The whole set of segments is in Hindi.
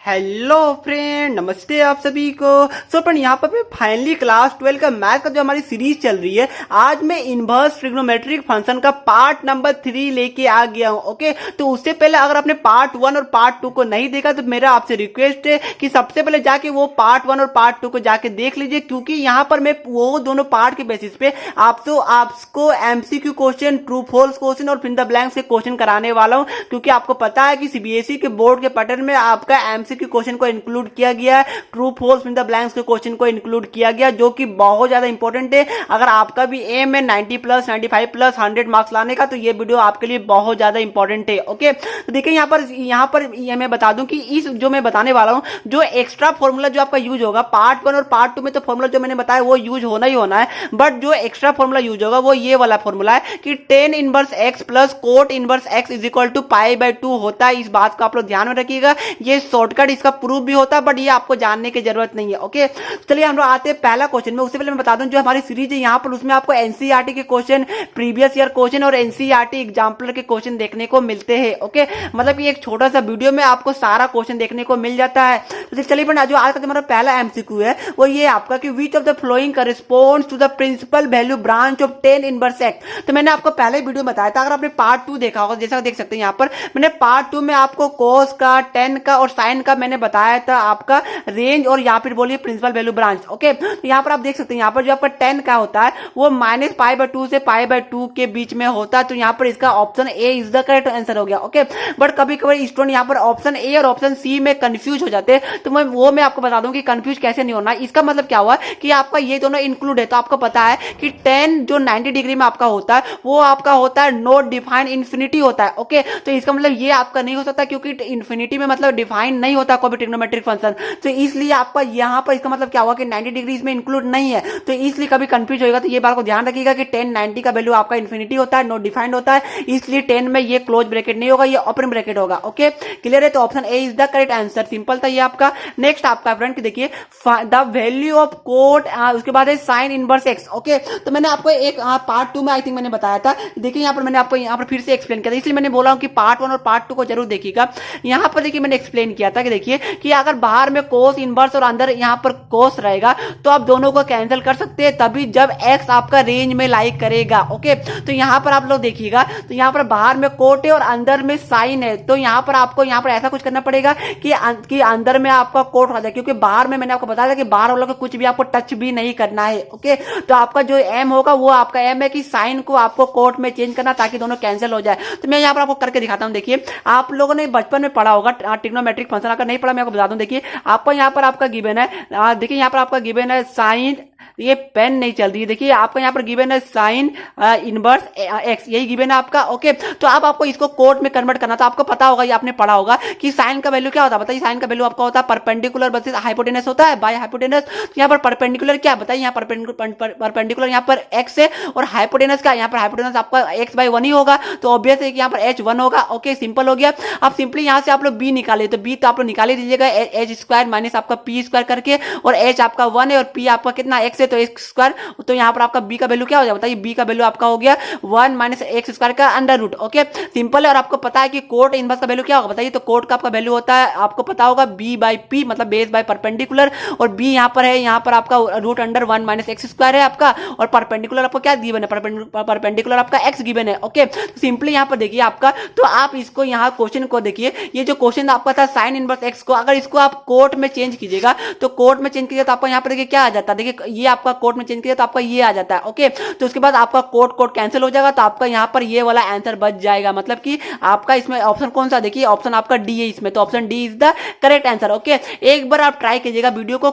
हेलो फ्रेंड, नमस्ते आप सभी को। सो फ्रेंड, यहाँ पर फाइनली क्लास 12 का मैथ का जो हमारी सीरीज चल रही है, आज मैं इनवर्स ट्रिग्नोमेट्रिक फंक्शन का पार्ट नंबर 3 लेके आ गया हूँ। ओके, तो उससे पहले अगर आपने पार्ट 1 और पार्ट 2 को नहीं देखा तो मेरा आपसे रिक्वेस्ट है कि सबसे पहले जाके वो पार्ट 1 और पार्ट 2 को जाके देख लीजिए, क्योंकि यहाँ पर मैं वो दोनों पार्ट के बेसिस पे आपको MCQ question, true false question और फिर द ब्लैंक्स के क्वेश्चन कराने वाला हूँ। क्योंकि आपको पता है कि सीबीएसई के बोर्ड के पैटर्न में आपका एमसीक्यू क्वेश्चन को इंक्लूड किया गया है, true falls in the blanks के क्वेश्चन को इंक्लूड किया गया, जो कि बहुत ज्यादा इंपॉर्टेंट है। अगर आपका भी एम है 90 प्लस 95 प्लस 100 मार्क्स लाने का, तो ये वीडियो आपके लिए बहुत ज्यादा इंपॉर्टेंट है। ओके, तो देखिए यहाँ पर ये मैं बता दूं कि इस जो मैं बताने वाला हूं, जो एक्स्ट्रा फॉर्मूला जो आपका यूज होगा पार्ट 1 और पार्ट 2 में, तो फॉर्मूला जो मैंने बताया वो यूज होना ही होना है, बट जो एक्स्ट्रा फॉर्मूला यूज होगा वो ये वाला फॉर्मूला है कि tan inverse x plus cot inverse x is equal to π/2 होता है। इस बात को आप लोग ध्यान में रखिएगा, ये शॉर्टकट इसका प्रूफ भी होता है, बट ये आपको जानने की जरूरत नहीं है। ओके, चलिए हम लोग आते हैं पहला क्वेश्चन में। उससे पहले मैं बता दूं, जो हमारी सीरीज है यहाँ पर उसमें आपको एनसीईआरटी के क्वेश्चन, प्रीवियस ईयर क्वेश्चन और एनसीईआरटी एग्जाम्पलर के क्वेश्चन देखने को मिलते हैं। ओके, मतलब कि एक छोटा सा वीडियो में आपको सारा क्वेश्चन देखने को मिल जाता है। तो चलिए जो आज का हमारा पहला एमसीक्यू है वो ये आपका कि which of the following corresponds to the principal value branch of tan inverse x। तो मैंने आपको पहले वीडियो बताया था, अगर आपने पार्ट 2 देखा होगा, जैसा देख सकते हैं यहाँ पर मैंने पार्ट 2 में आपको cos का, tan का और sin का मैंने बताया था आपका रेंज, और यहाँ पर बोलिए प्रिंसिपल वैल्यू ब्रांच। ओके, तो यहाँ पर आप देख सकते हैं यहाँ पर जो आपका tan का होता है वो -π/2 से π/2 के बीच में होता है। तो यहाँ पर इसका option A is the correct answer हो गया। ओके, बट कभी कभी स्टूडेंट यहाँ पर ऑप्शन ए और ऑप्शन सी में कंफ्यूज हो जाते हैं, तो मैं आपको बता दूं कि कंफ्यूज कैसे नहीं होना। इसका मतलब क्या हुआ कि आपका ये दोनों इंक्लूड है, तो आपको पता है कि tan जो 90 डिग्री में आपका होता है वो आपका होता है नॉट डिफाइंड इन्फिनिटी होता है। ओके, तो इसका मतलब ये आपका नहीं हो सकता, क्योंकि इन्फिनिटी में मतलब डिफाइन नहीं होता कोई भी ट्रिग्नोमेट्रिक फंक्शन। तो इसलिए आपका यहाँ पर इसका मतलब क्या हुआ कि 90 डिग्री इसमें इंक्लूड नहीं है, तो इसलिए कभी कंफ्यूज होगा। तो ये बात को ध्यान रखिएगा कि tan 90 का वैल्यू आपका इन्फिनिटी होता है, नॉट डिफाइंड होता है, इसलिए 10 में ये क्लोज ब्रैकेट नहीं होगा, ये ओपन ब्रैकेट होगा। ओके, क्लियर है? तो option A is the correct answer. Simple था ये आपका। नेक्स्ट आपका फ्रेंड देखिए द वैल्यू ऑफ कोट, उसके बाद है साइन इनवर्स एक्स। ओके, तो मैंने आपको एक पार्ट 2 में आई थिंक मैंने बताया था। देखिए यहाँ पर मैंने आपको यहाँ पर फिर से एक्सप्लेन किया था, इसलिए मैंने बोला हूँ कि पार्ट 1 और पार्ट 2 को जरूर देखिएगा। यहाँ पर देखिए मैंने एक्सप्लेन किया था कि देखिए कि अगर बाहर में कोस इनवर्स और अंदर यहाँ पर कोस रहेगा तो आप दोनों को कैंसिल कर सकते हैं, तभी जब एक्स आपका रेंज में लाइक करेगा। ओके, तो यहाँ पर आप लोग देखिएगा, तो यहाँ पर बाहर में कोट है और अंदर में साइन है, तो यहाँ पर आपको यहाँ पर ऐसा कुछ करना पड़ेगा कि अंदर में आपका कोट हो जाए, क्योंकि बाहर में मैंने आपको बताया था कि बाहर वालों को कुछ भी आपको टच भी नहीं करना है। ओके, तो आपका जो एम होगा वो आपका एम है कि साइन को आपको कोट में चेंज करना, ताकि दोनों कैंसिल हो जाए। तो मैं यहाँ पर आपको करके दिखाता हूँ। देखिए आप लोगों ने बचपन में पढ़ा होगा ट्रिग्नोमेट्रिक फंक्शन, अगर नहीं पढ़ा मैं आपको बता दूं। देखिए आपको यहाँ पर आपका गिवन है, देखिए यहाँ पर आपका गिवन है साइन, ये पेन नहीं चल रही है, देखिए आपका यहाँ पर गिवन है साइन इनवर्स एक्स, यही गिवन है आपका। ओके, तो अब आपको इसको कोट में कन्वर्ट करना, तो आपको पता होगा, ये आपने पढ़ा होगा कि साइन का वैल्यू क्या होता है। बताइए, साइन का वैल्यू आपका होता है परपेंडिकुलर वर्सेस हाइपोटेनस होता है, बाय हाइपोटेनस। तो यहाँ पर परपेंडिकुलर क्या बताइए, यहाँ परपेंडिकुलर यहाँ पर एक्स है, और हाइपोटेनस का यहाँ पर हाइपोटेनस आपका x/1 ही होगा, तो ऑब्वियस है कि यहाँ पर h1 होगा। ओके, सिंपल हो गया। अब सिंपली यहाँ से आप लोग b निकाले, तो b तो आप लोग निकाले दीजिएगा h² माइनस आपका p² करके, और h आपका 1 है और p आपका कितना x है, तो x²। तो यहाँ पर आपका b का वैल्यू क्या हो जाएगा, बताइए, b का वैल्यू आपका हो गया 1 माइनस x² का अंडर रूट। ओके, सिंपल है। और आपको पता है कि कोट इनवर्स का वैल्यू क्या होगा, बताइए, तो कोट का आपका वैल्यू होता है, आपको पता होगा b/p, मतलब बेस बाय परपेंडिकुलर, और b यहाँ पर है, यहाँ पर आपका रूट अंडर 1 माइनस x² है आपका, और परपेंडिकुलर आपको क्या गिवन है, परपेंडिकुलर आपका x गिवन है। ओके, तो सिंपली यहाँ पर देखिए आपका, तो आप इसको यहाँ क्वेश्चन को देखिए, ये जो क्वेश्चन आपका था साइन इनवर्स x को, अगर इसको आप कोट में चेंज कीजिएगा, तो कोट में चेंज कीजिएगा तो आपको यहाँ पर देखिए क्या आ जाता है, देखिए ये आपका कोट में चेंज किया तो आपका ये आ जाता है। ओके, तो उसके बाद आपका कोट कैंसिल हो जाएगा, तो आपका यहाँ पर ये वाला आंसर बच जाएगा, मतलब कि आपका इसमें ऑप्शन कौन सा, देखिए ऑप्शन आपका डी है इसमें, तो option D is the correct answer. Okay, एक बार आप ट्राई कीजिएगा, वीडियो को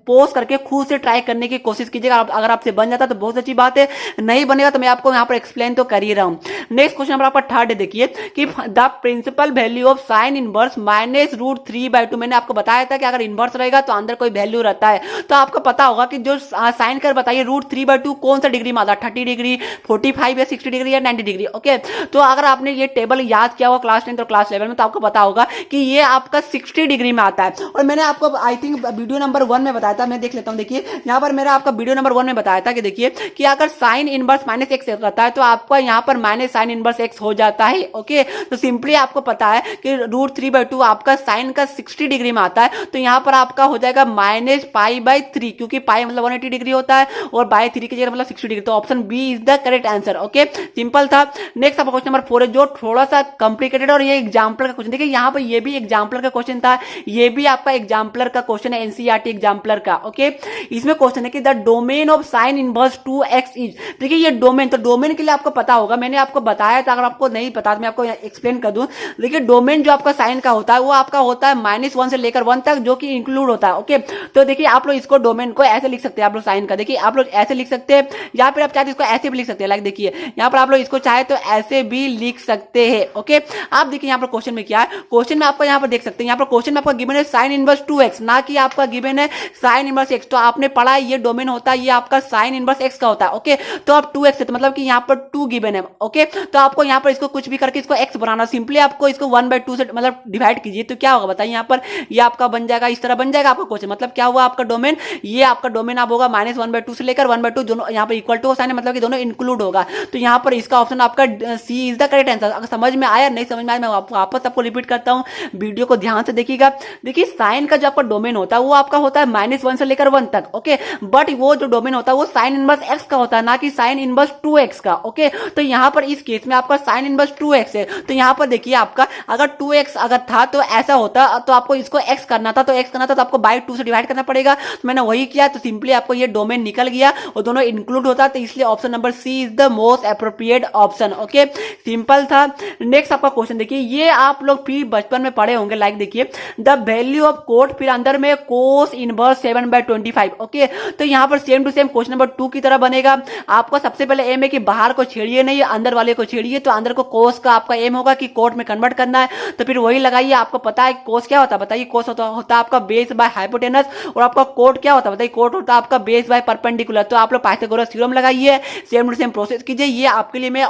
पॉज करके खुद से ट्राई करने की कोशिश कीजिएगा। अगर आपसे बन जाता तो बहुत अच्छी बात है, नहीं बनेगा तो मैं आपको यहाँ पर एक्सप्लेन तो कर ही रहा हूँ। नेक्स्ट क्वेश्चन नंबर आपका थर्ड है, देखिए कि the principal value of sine inverse -√3/2। मैंने आपको बताया था कि अगर इनवर्स रहेगा तो अंदर कोई वैल्यू रहता है, तो आपको पता होगा कि जो साइन कर बताइए √3/2 कौन सा डिग्री में आता है, 30 डिग्री, 45 या 60 डिग्री या 90 डिग्री। ओके, तो अगर आपने ये टेबल याद किया हुआ क्लास 10 और क्लास 11 में तो आपको पता होगा कि ये आपका 60 डिग्री में आता है। और मैंने आपको आई थिंक वीडियो नंबर 1 में बताया था, मैं देख लेता हूं। देखिए यहाँ पर मेरा आपका वीडियो नंबर 1 में बताया था कि देखिए कि अगर साइन इनवर्स -x रहता है तो आपका यहाँ पर माइनस साइन इनवर्स x हो जाता है। ओके, तो सिंपली आपको पता है कि √3/2 आपका साइन का 60 डिग्री में आता है, तो यहाँ पर आपका हो जाएगा -π/3, क्योंकि पाई मतलब 180 डिग्री होता है और बाय 3 की जगह मतलब 60 डिग्री। तो option B is the correct answer. Okay, simple था। नेक्स्ट आपका क्वेश्चन नंबर 4 है जो थोड़ा सा कॉम्प्लिकेटेड और ये एग्जाम्पलर का क्वेश्चन। देखिए यहाँ पर ये भी एग्जाम्पलर का क्वेश्चन था, ये भी आपका एग्जाम्पलर का क्वेश्चन है, एनसीईआरटी एग्जाम्पलर का। ओके, इसमें क्वेश्चन है कि the domain of sine inverse 2x is. देखिए ये डोमेन, तो डोमेन के लिए आपको पता होगा, मैंने आपको बताया था, अगर आपको नहीं पता तो मैं आपको एक्सप्लेन कर दूं। देखिए डोमेन जो आपका साइन का होता है वो आपका होता है -1 से लेकर 1 तक, जो कि इंक्लूड होता है। ओके, तो देखिए आप लोग इसको डोमेन को ऐसे लिख सकते हैं, आप लोग साइन का देखिए आप लोग ऐसे लिख सकते हैं, या फिर आप चाहे इसको ऐसे भी लिख सकते हैं। लाइक देखिए यहाँ पर आप लोग इसको चाहे तो ऐसे भी लिख सकते हैं। ओके, आप देखिए यहाँ पर क्वेश्चन में क्या है, क्वेश्चन में आपको यहाँ पर देख सकते हैं, यहाँ पर क्वेश्चन में आपका गिवन है साइन इनवर्स 2x, ना कि आपका गिवन है साइन इनवर्स x। तो आपने पढ़ा है ये डोमेन होता है, ये आपका साइन इनवर्स x का होता है। ओके, तो आप 2x है तो मतलब कि यहाँ पर 2 गिवन है। ओके, तो आपको यहाँ पर इसको कुछ भी करके इसको x बनाना, सिंपली आपको इसको 1/2 से मतलब डिवाइड कीजिए, तो क्या होगा बताइए। यहाँ पर ये आपका बन जाएगा, इस तरह बन जाएगा आपका क्वेश्चन। मतलब क्या हुआ आपका डोमेन, ये आपका डोमेन आप होगा -1/2 से लेकर 1/2, दोनों यहाँ पर इक्वल टू साइन है, मतलब कि दोनों इंक्लूड होगा। तो यहाँ पर इसका ऑप्शन आपका सी इज द करेक्ट आंसर। अगर समझ में आया, नहीं समझ में आया, मैं वापस आपको रिपीट करता हूँ, वीडियो को ध्यान से देखिएगा। देखिए साइन का जो आपका डोमेन होता है वो आपका होता है -1 से लेकर 1 तक। ओके, बट वो जो डोमेन होता है वो साइन इनवर्स x का होता है, ना कि साइन इनवर्स 2x का। ओके, तो यहाँ पर इस केस में आपका साइन इनवर्स 2x है, तो यहाँ पर देखिए आपका अगर 2x अगर था तो ऐसा होता, तो आपको इसको x करना था, तो x करना था तो आपको बाय 2 से डिवाइड करना पड़ेगा। तो मैंने वही किया, तो सिंपली आपको ये डोमेन निकल गया और दोनों इंक्लूड होता, तो इसलिए option number C is the most appropriate option. Okay, simple था। नेक्स्ट आपका क्वेश्चन देखिए, ये आप लोग फिर बचपन में पढ़े होंगे। लाइक देखिए द वैल्यू ऑफ कोट, फिर अंदर में कोस इनवर्स 7/25। ओके, तो यहाँ पर same to same question number 2 की तरह बनेगा। आपको सबसे पहले एम है कि बाहर को छेड़िए नहीं, अंदर वाले को छेड़िए। तो अंदर को कोस का आपका एम होगा कि कोट में कन्वर्ट करना है, तो फिर वही लगाइए। आपको पता है कोस क्या होता है बताइए, कोस होता है आपका बेस बाय हाइपोटेनस, और आपका कोट क्या होता है बताइए, कोट होता है आपका बेस बाय परपेंडिकुलर। तो आप लोग पाइथागोरस थ्योरम लगाइए, सेम टू सेम प्रोसेस कीजिए। ये आपके लिए मैं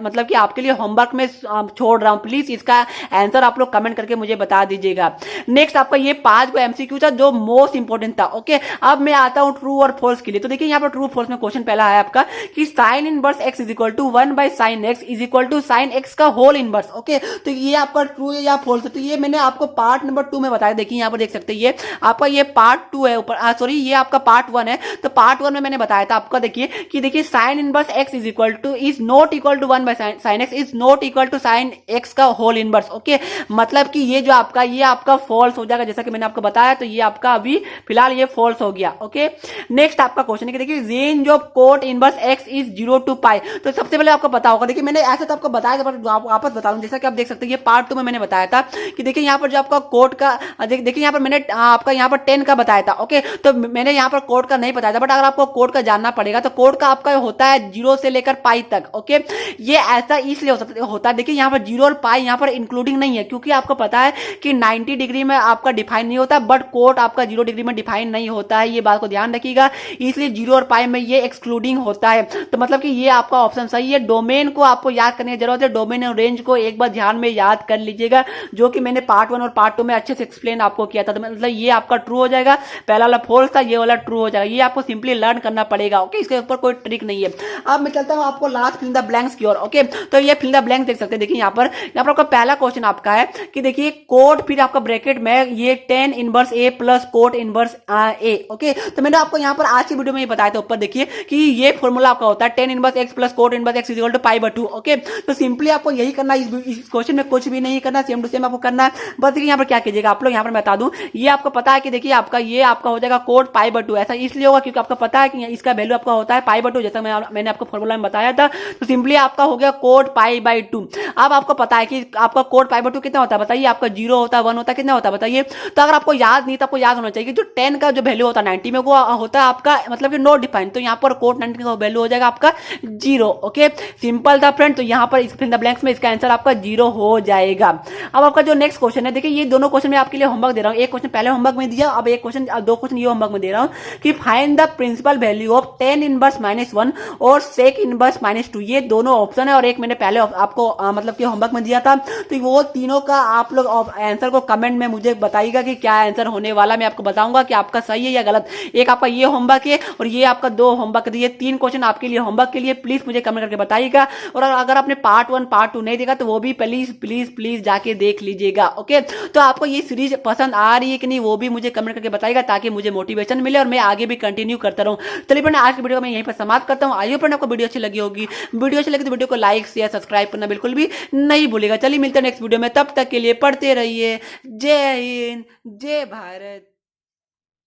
मतलब कि आपके लिए होमवर्क में छोड़ रहा हूं, प्लीज इसका आंसर आप लोग कमेंट करके मुझे बता दीजिएगा। नेक्स्ट आपका ये 5 को एमसीक्यू था जो मोस्ट इंपोर्टेंट था। ओके, अब मैं आता हूं ट्रू और फॉल्स के लिए। तो देखिए यहाँ पर ट्रू फॉल्स में क्वेश्चन पहला है आपका कि sine inverse x is equal to 1/sin x is equal to sine x का होल इनवर्स। ओके, तो ये आपका ट्रू है या फॉल्स है, तो ये मैंने आपको पार्ट नंबर 2 में बताया। देखिए यहाँ पर देख सकते हैं, ये आपका ये पार्ट 2 है ऊपर, सॉरी ये आपका पार्ट 1 है। तो पार्ट 1 में मैंने बताया था आपका, देखिए कि देखिए sine inverse x is equal to is not equal to 1/sin x is not equal to sine x का होल इनवर्स। ओके, मतलब कि ये जो आपका ये आपका फॉल्स हो जाएगा, जैसा कि मैंने आपको बताया। तो ये आपका अभी फिलहाल ये फॉल्स हो गया। ओके, नेक्स्ट आपका क्वेश्चन है कि देखिए range of coat inverse x is 0 to π। तो सबसे पहले आपको पता होगा, देखिए मैंने ऐसे तो आपको बताया था, पर वापस बता दूं, जैसा कि आप देख सकते हैं ये पार्ट 2 में मैंने बताया था कि देखिए यहाँ पर जो आपका कोट का देखिए यहाँ पर मैंने आपका यहाँ पर 10 का बताया था। ओके, तो मैंने यहाँ पर कोट का नहीं बताया था, बट अगर आपको कोट का जानना पड़ेगा तो कोट का आपका होता है 0 से लेकर π तक। ओके, ये ऐसा इसलिए होता है, देखिए यहाँ पर 0 और π यहाँ पर इंक्लूडिंग नहीं है, क्योंकि आपको पता है कि 90 डिग्री में आपका डिफाइन नहीं होता, बट कोट आपका 0 डिग्री में डिफाइन नहीं होता है। ये बात को ध्यान रखिएगा, इसलिए 0 और π में ये एक्सक्लूडिंग होता है। तो मतलब कि ये आपका ऑप्शन सही है। डोमेन को आपको याद करने की जरूरत है, डोमेन और रेंज को एक बार ध्यान में याद कर लीजिएगा, जो कि मैंने पार्ट 1 और पार्ट 2 में अच्छे से एक्सप्लेन आपको किया था। तो मतलब ये आपका ट्रू हो जाएगा, पहला वाला फॉल्स था, ये वाला ट्रू हो जाएगा। ये आपको सिंपली लर्न करना पड़ेगा। ओके, इसके ऊपर कोई ट्रिक नहीं है। अब मैं चलता हूं आपको लास्ट फिल द ब्लैंक्स की ओर। ओके, तो ये फिल द ब्लैंक्स देख सकते हैं। देखिए यहाँ पर आपका पहला क्वेश्चन आपका है कि देखिए कोट, फिर आपका ब्रैकेट में ये 10 inverse a plus cot inverse a। Okay, तो मैंने आपको यहाँ पर आज की वीडियो में ये बताया था ऊपर, देखिए कि ये फॉर्मूला आपका होता है 10 inverse x plus cot inverse x is equal to π/2। Okay, तो सिंपली आपको यही करना है, इस क्वेश्चन में कुछ भी नहीं करना, सेम टू सेम आपको करना है। बस देखिए यहाँ पर क्या कीजिएगा आप लोग, यहाँ पर मैं बता दूं, ये आपको पता है कि देखिए आपका ये आपका हो जाएगा कोट π/2। ऐसा इसलिए होगा क्योंकि आपको पता है कि इसका वैल्यू आपका होता है π/2, जैसा मैंने आपको फॉर्मूला में बताया था। तो सिंपली आपका हो गया कोट π/2। अब आपको पता है कि आपका कोट π/2 कितना होता है बताइए, आपका 0 होता है, 1 होता है, कितना होता है बताइए। तो अगर आपको याद नहीं, तो आपको याद होना चाहिए कि जो 10 का जो वैल्यू होता है 90 में, वो होता है आपका मतलब कि नॉट डिफाइंड। तो यहाँ पर कोट 90 का वैल्यू हो जाएगा आपका 0। ओके, सिंपल था फ्रेंड। तो यहाँ पर फिल द ब्लैंक्स में इसका आंसर आपका 0 हो जाएगा। अब आपका जो नेक्स्ट क्वेश्चन है, देखिए ये दोनों क्वेश्चन मैं आपके लिए होमवर्क दे रहा हूँ। एक क्वेश्चन पहले होमवर्क में दिया, अब एक क्वेश्चन, 2 क्वेश्चन ये होमवर्क में दे रहा हूँ। कि find the principal value of tan inverse minus one और सेक इनवर्स माइनस टू, ये दोनों ऑप्शन है और एक मैंने पहले आपको मतलब कि होमवर्क में दिया था। तो वो तीनों का आप लोग आंसर को कमेंट में मुझे बताइएगा कि क्या आंसर होने वाला, मैं आपको बताऊंगा कि आपका सही है या गलत। एक आपका ये होमवर्क है और ये आपका 2 होमवर्क, ये 3 क्वेश्चन आपके लिए होमवर्क के लिए, प्लीज मुझे कमेंट करके बताइएगा। और अगर आपने पार्ट 1 पार्ट 2 नहीं देखा तो वो भी प्लीज प्लीज प्लीज जाके देख लीजिएगा। ओके, तो आपको ये सीरीज पसंद आ रही है कि नहीं वो भी मुझे कमेंट करके बताइएगा ताकि मुझे मोटिवेशन मिले और मैं आगे भी कंटिन्यू करता रहूं। चलिए फ्रेंड, आज की वीडियो में यहीं पर समाप्त करता हूं। आइए फ्रेंड, आपको वीडियो अच्छी लगी होगी, वीडियो अच्छी लगी तो वीडियो को लाइक शेयर सब्सक्राइब करना बिल्कुल भी नहीं भूलिएगा। चलिए मिलते हैं नेक्स्ट वीडियो में, तब तक के लिए पढ़ते रहिए। जय हिंद, जय भारत।